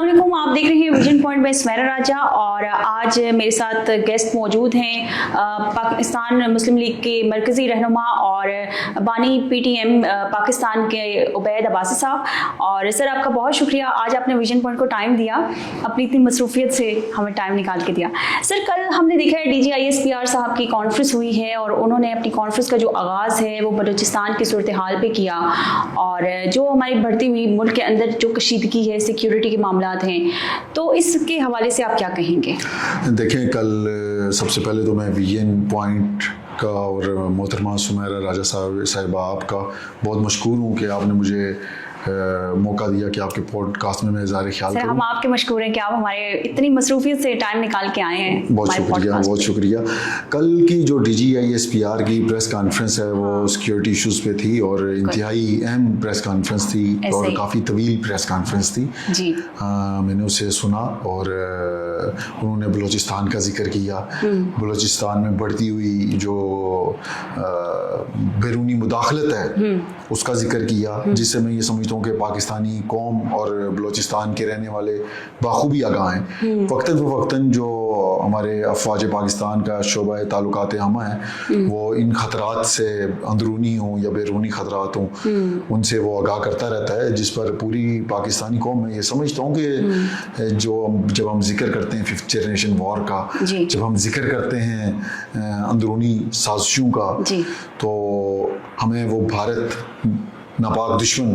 अस्सलामुअलैकुम, आप देख रहे हैं विजन पॉइंट बाय सुमैरा राजा और आज मेरे साथ गेस्ट मौजूद हैं पाकिस्तान मुस्लिम लीग के मरकज़ी रहनुमा और बानी पीटीएम पाकिस्तान के उबैद अब्बासी साहब। और सर आपका बहुत शुक्रिया, आज आपने विजन पॉइंट को टाइम दिया, अपनी इतनी मसरूफियत से हमें टाइम निकाल के दिया। सर कल हमने देखा है DGISPR साहब की कॉन्फ्रेंस हुई है और उन्होंने अपनी कॉन्फ्रेंस का जो आगाज़ है वो बलूचिस्तान की सूरत हाल पे किया और जो हमारी बढ़ती हुई मुल्क के अंदर जो कशीदगी है, सिक्योरिटी के मामलात हैं, तो इसके हवाले से आप क्या कहेंगे? देखें, कल सबसे पहले तो मैं विजन पॉइंट का और मोहतरमा सुमैरा राजा साहिबा आपका बहुत मशकूर हूँ कि आपने मुझे मौका दिया कि आपके पॉडकास्ट में मैं इज़हार ख्याल करूं। हम आपके मशकूर हैं कि आप हमारे इतनी मसरूफियत से टाइम निकाल के आए हैं। बहुत शुक्रिया, बहुत शुक्रिया। कल की जो DGISPR की प्रेस कॉन्फ्रेंस है वो सिक्योरिटी इश्यूज़ पे थी और इंतहाई अहम प्रेस कॉन्फ्रेंस थी और काफ़ी तवील प्रेस कॉन्फ्रेंस थी जी। मैंने उसे सुना और उन्होंने बलूचिस्तान का जिक्र किया, बलूचिस्तान में बढ़ती हुई जो बैरूनी मुदाखलत है उसका जिक्र किया, जिससे मैं ये समझता हूँ कि पाकिस्तानी कौम और बलूचिस्तान के रहने वाले बाखूबी आगाह हैं। वक्तन फ़वक्तन जो हमारे अफवाज पाकिस्तान का शोबा ताल्लुकात हमा है वो इन ख़तरात से, अंदरूनी हों या बैरूनी ख़तरात हों, उनसे वो आगाह करता रहता है, जिस पर पूरी पाकिस्तानी कौम में ये समझता हूँ कि जब हम जिक्र करते हैं 5th जनरेशन वॉर का, जब हम जिक्र करते हैं अंदरूनी साजिशों का, तो हमें वो भारत नापाक दुश्मन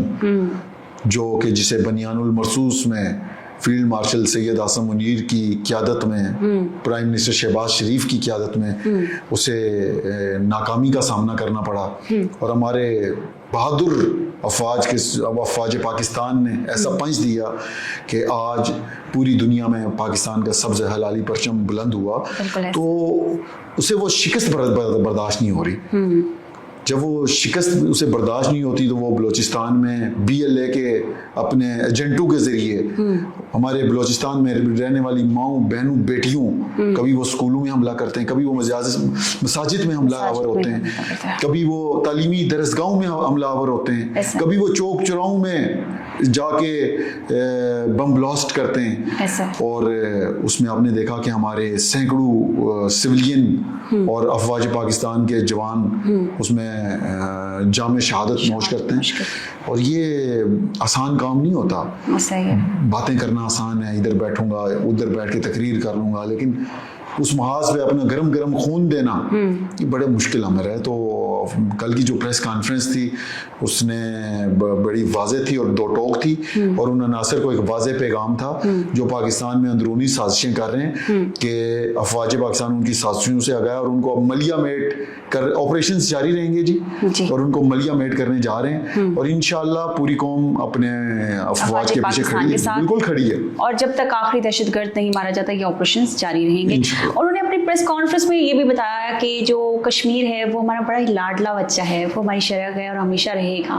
जो कि जिसे बनियानुल मरसूस में फील्ड मार्शल सैयद आसम मुनीर की क़यादत में, प्राइम मिनिस्टर शहबाज शरीफ की क़यादत में उसे नाकामी का सामना करना पड़ा और हमारे बहादुर अफवाज पाकिस्तान ने ऐसा पंच दिया कि आज पूरी दुनिया में पाकिस्तान का सब्ज़ हलाली परचम बुलंद हुआ। तो उसे वो शिकस्त बर्दाश्त नहीं हो रही। जब वो शिकस्त उसे बर्दाश्त नहीं होती तो वो बलूचिस्तान में BLA के अपने एजेंटों के ज़रिए हमारे बलूचिस्तान में रहने वाली माओं, बहनों, बेटियों, कभी वो स्कूलों में हमला करते हैं, कभी वो मसाजिद में हमलावर होते हैं, कभी वो तालीमी दरसगाहों में हमलावर होते हैं, कभी वो चौक चौराहों में जाके बम ब्लास्ट करते हैं। और उसमें आपने देखा कि हमारे सैकड़ों सिविलियन और अफवाज पाकिस्तान के जवान उसमें जाम शहादत नोश करते हैं। और ये आसान काम नहीं होता। बातें करना आसान है, इधर बैठूंगा, उधर बैठ के तकरीर कर लूँगा, लेकिन उस महाज पे अपना गरम गरम खून देना ये बड़े मुश्किल अमर है। तो कल की जो प्रेस कॉन्फ्रेंस थी उसने बड़ी वाज़ेह थी और दो टोक थी और उन अनासर को एक वाज़ेह पैगाम था जो पाकिस्तान में अंदरूनी साजिशें कर रहे हैं कि अफवाज पाकिस्तान उनकी साजिशों से आगाह और उनको मलिया मेट कर ऑपरेशन जारी रहेंगे जी और उनको मलिया मेट करने जा रहे हैं और इंशाअल्लाह पूरी कौम अपने अफवाज के पीछे खड़ी है, बिल्कुल खड़ी है और जब तक आखिरी दहशतगर्द नहीं मारा जाता ये ऑपरेशन जारी रहेंगे। और उन्होंने अपनी प्रेस कॉन्फ्रेंस में ये भी बताया कि जो कश्मीर है वो हमारा बड़ा ही लाडला बच्चा है, वो हमारी शरह है और हमेशा रहेगा।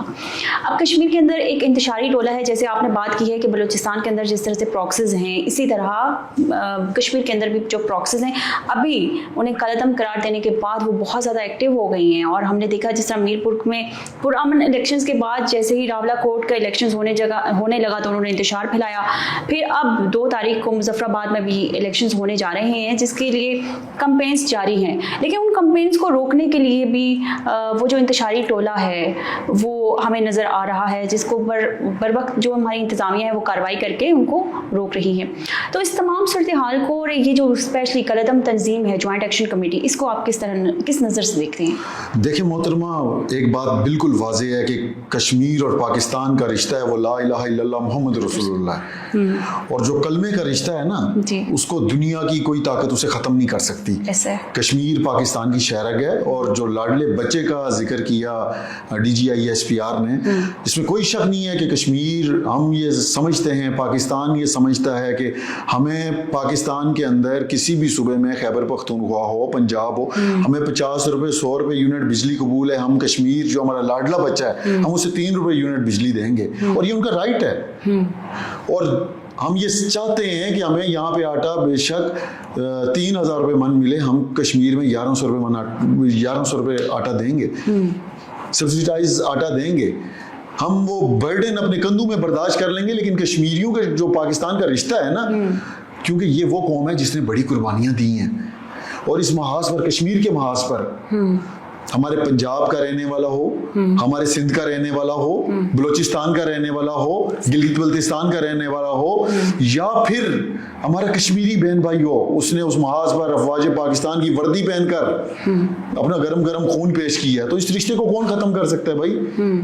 अब कश्मीर के अंदर एक इंतशारी टोला है, जैसे आपने बात की है कि बलूचिस्तान के अंदर जिस तरह से प्रॉक्सीज हैं, इसी तरह कश्मीर के अंदर भी जो प्रॉक्सीज हैं अभी उन्हें कलअदम करार देने के बाद वो बहुत ज़्यादा एक्टिव हो गई हैं। और हमने देखा जिस तरह मीरपुर में पुरअमन इलेक्शंस के बाद जैसे ही रावला कोर्ट का इलेक्शंस होने लगा तो उन्होंने इंतशार फैलाया। फिर अब 2 तारीख को मुजफ्फराबाद में भी इलेक्शंस होने जा रहे हैं जिसके लिए कंपेन्स जारी हैं, लेकिन उन कंपेन्स को रोकने के लिए भी वो जो इंतशारी टोला है वो हमें नज़र आ रहा है, जिसको बर वक्त जो हमारी इंतज़ामिया है वो कार्रवाई करके उनको रोक रही है। तो इस तमाम सूरत हाल को और ये जो स्पेशली कलअदम तंजीम है जॉइंट एक्शन कमेटी, इसको आप किस नज़र से देखते हैं? देखिए मोहतरमा, एक बात बिल्कुल वाज़ेह है कि कश्मीर और पाकिस्तान का रिश्ता है वो ला इलाहा इल्लल्लाह मुहम्मद रसूलुल्लाह है और जो कलमे का रिश्ता है ना उसको दुनिया की कोई ताकत उसे ख़त्म नहीं कर सकती। कश्मीर पाकिस्तान की शहरग है और जो लाडले बच्चे का जिक्र किया DGISPR ने, इसमें कोई शक नहीं है कि कश्मीर, हम ये समझते हैं, पाकिस्तान ये समझता है कि हमें पाकिस्तान के अंदर किसी भी सूबे में खैबर पख्तूनख्वा हो, पंजाब हो, हमें 50 रुपए 100 रुपए यूनिट बिजली कबूल है। हम कश्मीर जो हमारा लाडला बच्चा है हम उसे 3 रुपए यूनिट बिजली देंगे और ये उनका राइट है। और हम ये चाहते हैं कि हमें यहाँ पे आटा बेशक 3000 रुपये मन मिले, हम कश्मीर में 1100 रुपये आटा देंगे, सब्सिडाइज आटा देंगे। हम वो बर्डन अपने कंधों में बर्दाश्त कर लेंगे, लेकिन कश्मीरियों का जो पाकिस्तान का रिश्ता है ना, क्योंकि ये वो कौम है जिसने बड़ी कुर्बानियां दी हैं, और इस महाज पर, कश्मीर के महाज पर, हमारे पंजाब का रहने वाला हो, हमारे सिंध का रहने वाला हो, बलूचिस्तान का रहने वाला हो, गिलगित बल्तिस्तान का रहने वाला हो, या फिर हमारा कश्मीरी बहन भाई हो, उसने उस महाज पर अफवाज पाकिस्तान की वर्दी पहनकर अपना गरम गरम खून पेश किया है, तो इस रिश्ते को कौन खत्म कर सकता है भाई?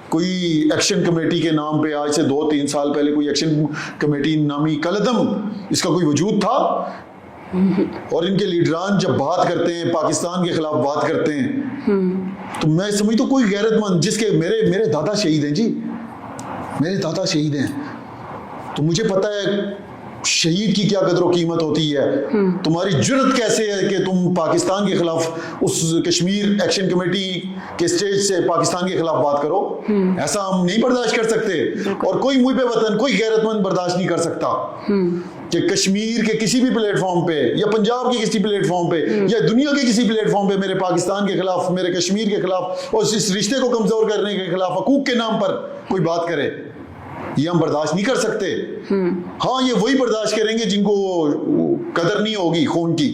कोई एक्शन कमेटी के नाम पे आज से 2-3 साल पहले कोई एक्शन कमेटी नामी कलदम, इसका कोई वजूद था? और इनके लीडरान जब बात करते हैं, पाकिस्तान के खिलाफ बात करते हैं, तो मैं समझता हूँ कोई गैरतमंद, जिसके मेरे दादा शहीद हैं जी, मेरे दादा शहीद हैं, तो मुझे पता है शहीद की क्या कदर कीमत होती है। तुम्हारी जुर्रत कैसे है कि तुम पाकिस्तान के खिलाफ उस कश्मीर एक्शन कमेटी के स्टेज से पाकिस्तान के खिलाफ बात करो? ऐसा हम नहीं बर्दाश्त कर सकते, और कोई मुँह पे वतन, कोई गैरतमंद बर्दाश्त नहीं कर सकता कि कश्मीर के किसी भी प्लेटफॉर्म पे, या पंजाब के किसी प्लेटफॉर्म पे, या दुनिया के किसी प्लेटफॉर्म पे मेरे पाकिस्तान के खिलाफ, मेरे कश्मीर के खिलाफ और इस रिश्ते को कमजोर करने के खिलाफ, हकूक के नाम पर कोई बात करे। ये हम बर्दाश्त नहीं कर सकते। हाँ, ये वही बर्दाश्त करेंगे जिनको कदर नहीं होगी खून की।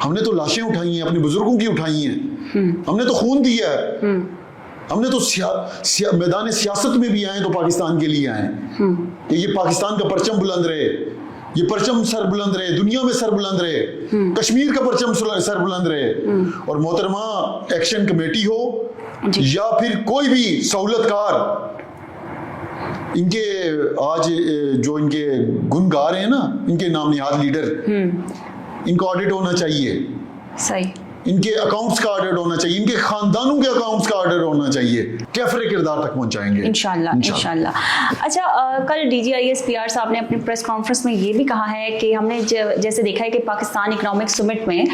हमने तो लाशें उठाई हैं, अपने बुजुर्गों की उठाई हैं, हमने तो खून दिया है, हमने तो मैदान सियासत में भी आए तो पाकिस्तान के लिए आए कि ये पाकिस्तान का परचम बुलंद रहे, ये परचम सर बुलंद रहे, दुनिया में सर बुलंद रहे, कश्मीर का परचम सर बुलंद रहे। और मोहतरमा एक्शन कमेटी हो या फिर कोई भी सहूलतकार, इनके आज जो इनके गुनगार हैं ना, इनके नाम निहाद लीडर, इनका ऑडिट होना चाहिए, सही, इनके अकाउंट्स का ऑडिट होना चाहिए, इनके खानदानों के अकाउंट्स का ऑडिट होना चाहिए, कैफरे किरदार तक पहुंचाएंगे इंशाल्लाह। अच्छा, कल DGIS-PR साहब ने अपनी प्रेस कॉन्फ्रेंस में ये भी कहा है कि हमने जैसे देखा है कि पाकिस्तान इकोनॉमिक समिट में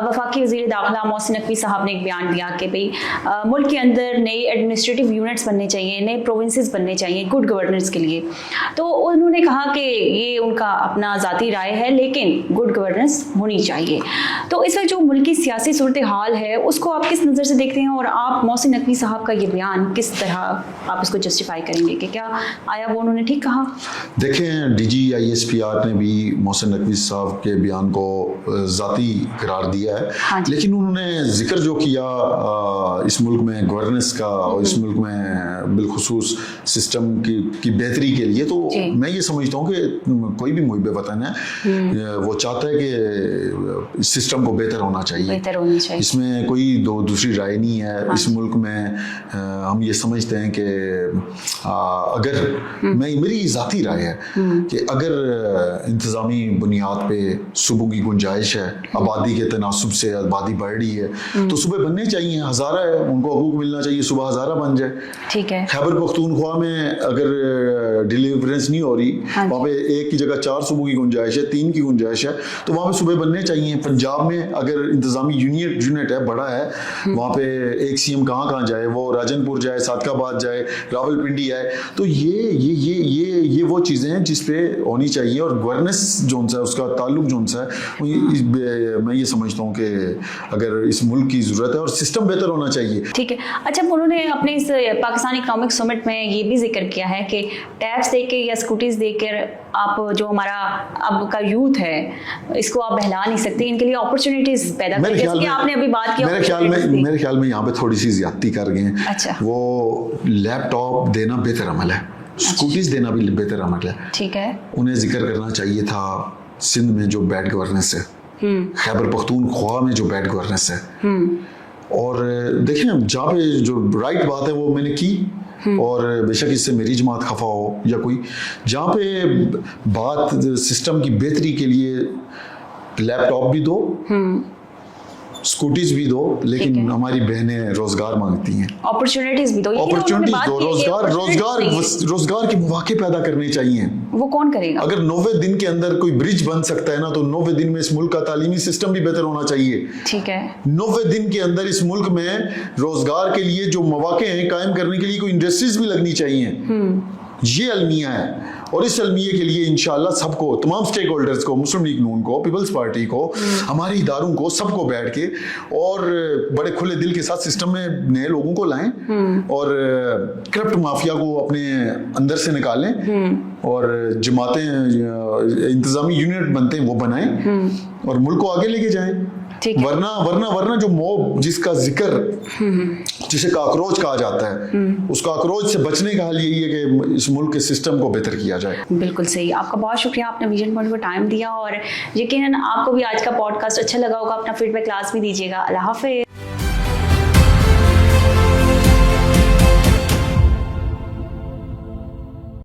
वफाकी वज़ीर दाखिला मोहसिन नकवी साहब ने एक बयान दिया कि भाई मुल्क के अंदर नए एडमिनिस्ट्रेटिव यूनिट्स बनने चाहिए, नए प्रोविंसेस बनने चाहिए गुड गवर्नेंस के लिए। तो उन्होंने कहा कि ये उनका अपना ज़ाती राय है, लेकिन गुड गवर्नेंस होनी चाहिए। तो इस वक्त जो मुल्क की सियासी सूरत हाल है उसको आप किस नज़र से देखते हैं, और आप मोहसिन नकवी साहब का ये बयान किस तरह आप इसको जस्टिफाई करेंगे कि क्या आया वो उन्होंने ठीक कहा? देखें, DGIS-PR ने भी मोहसिन नकवी साहब के बयान को ज़ाती करार दिया है, हाँ, लेकिन उन्होंने जिक्र जो किया इस मुल्क में गवर्नेंस का और इस मुल्क में बिलखुसूस सिस्टम की बेहतरी के लिए, तो मैं ये समझता हूँ कि कोई भी मुहिब वतन है वो चाहता है कि सिस्टम को बेहतर होना चाहिए, इसमें कोई दूसरी राय नहीं है। हाँ, इस मुल्क में हम ये समझते हैं कि अगर मेरी ज़ाती राय है कि अगर इंतज़ामी बुनियाद पे सूबों की गुंजाइश है, आबादी के तनासुब से आबादी बढ़ रही है, तो सूबे बनने चाहिए, हज़ारा है, उनको हकूक मिलना चाहिए, सुबह हज़ारा बन जाए। ठीक है, खैबर पख्तूनख्वा में अगर डिलीवरेंस नहीं हो रही, वहाँ पे एक की जगह 4 सूबों की गुंजाइश है, 3 की गुंजाइश है, तो वहाँ पे सूबे बनने चाहिए। पंजाब में अगर इंतज़ामी यूनिट है, बड़ा है, वहाँ पे एक CM कहाँ जाए, वो राजनपुर जाए, सादकाबाद जाए, रावलपिंडी आए, तो ये वो चीज़ें हैं जिस पे होनी चाहिए। और गवर्नेंस जोन सा उसका ताल्लुक जोन सा है, मैं ये समझता हूँ कि अगर इस मुल्क की ज़रूरत है और सिस्टम बेहतर होना चाहिए। ठीक है। अच्छा, उन्होंने अपने इस पाकिस्तान इकोनॉमिक समिट में ये भी जिक्र किया है कि टैक्स देके या स्कूटीज देकर आप जो हमारा अब का यूथ है इसको आप बहला नहीं सकते, इनके लिए अपॉर्चुनिटीज पैदा करें, जैसे कि आपने अभी बात की। मेरे ख्याल में यहाँ पे थोड़ी सी ज्यादती कर गए हैं। अच्छा। वो लैपटॉप देना बेहतर अमल है, स्कूटीज देना भी बेहतर अमल है। ठीक है। उन्हें जिक्र करना चाहिए था सिंध में जो बैड गवर्नेंस है, खैबर पख्तूनख्वा में जो बैड गवर्नेंस है, और देखें जहाँ पे जो राइट बात है वो मैंने की, और बेशक इससे मेरी जमात खफा हो या कोई, जहाँ पे बात सिस्टम की बेहतरी के लिए लैपटॉप भी दो, स्कूटीज भी दो, लेकिन हमारी बहनें रोजगार मांगती हैं, अपॉर्चुनिटीज भी दो, रोजगार के मौके पैदा करने चाहिए। वो कौन करेगा? अगर 90 दिन के अंदर कोई ब्रिज बन सकता है ना, तो 90 दिन में इस मुल्क का तालीमी सिस्टम भी बेहतर होना चाहिए। ठीक है। 90 दिन के अंदर इस मुल्क में रोजगार के लिए जो मौके हैं कायम करने के लिए कोई इंडस्ट्रीज भी लगनी चाहिए, ये अलमिया है। और इस अलमिये के लिए इंशाल्लाह सबको, तमाम स्टेक होल्डर्स को, मुस्लिम लीग नून को, पीपल्स पार्टी को, हमारे इदारों को, सबको बैठ के और बड़े खुले दिल के साथ सिस्टम में नए लोगों को लाएं और करप्ट माफिया को अपने अंदर से निकालें और जमातें, इंतजामी यूनिट बनते हैं वो बनाएं और मुल्क को आगे लेके जाएं। वरना जो मॉब जिसका जिक्र, जिसे काकरोच कहा जाता है, उस काकरोच से बचने का हल यही है कि इस मुल्क के सिस्टम को बेहतर किया जाए। बिल्कुल सही, आपका बहुत शुक्रिया, आपने विजन पॉइंट को टाइम दिया और यकीनन आपको भी आज का पॉडकास्ट अच्छा लगा होगा। अपना फीडबैक लाजमी दीजिएगा। अल्लाह हाफिज़।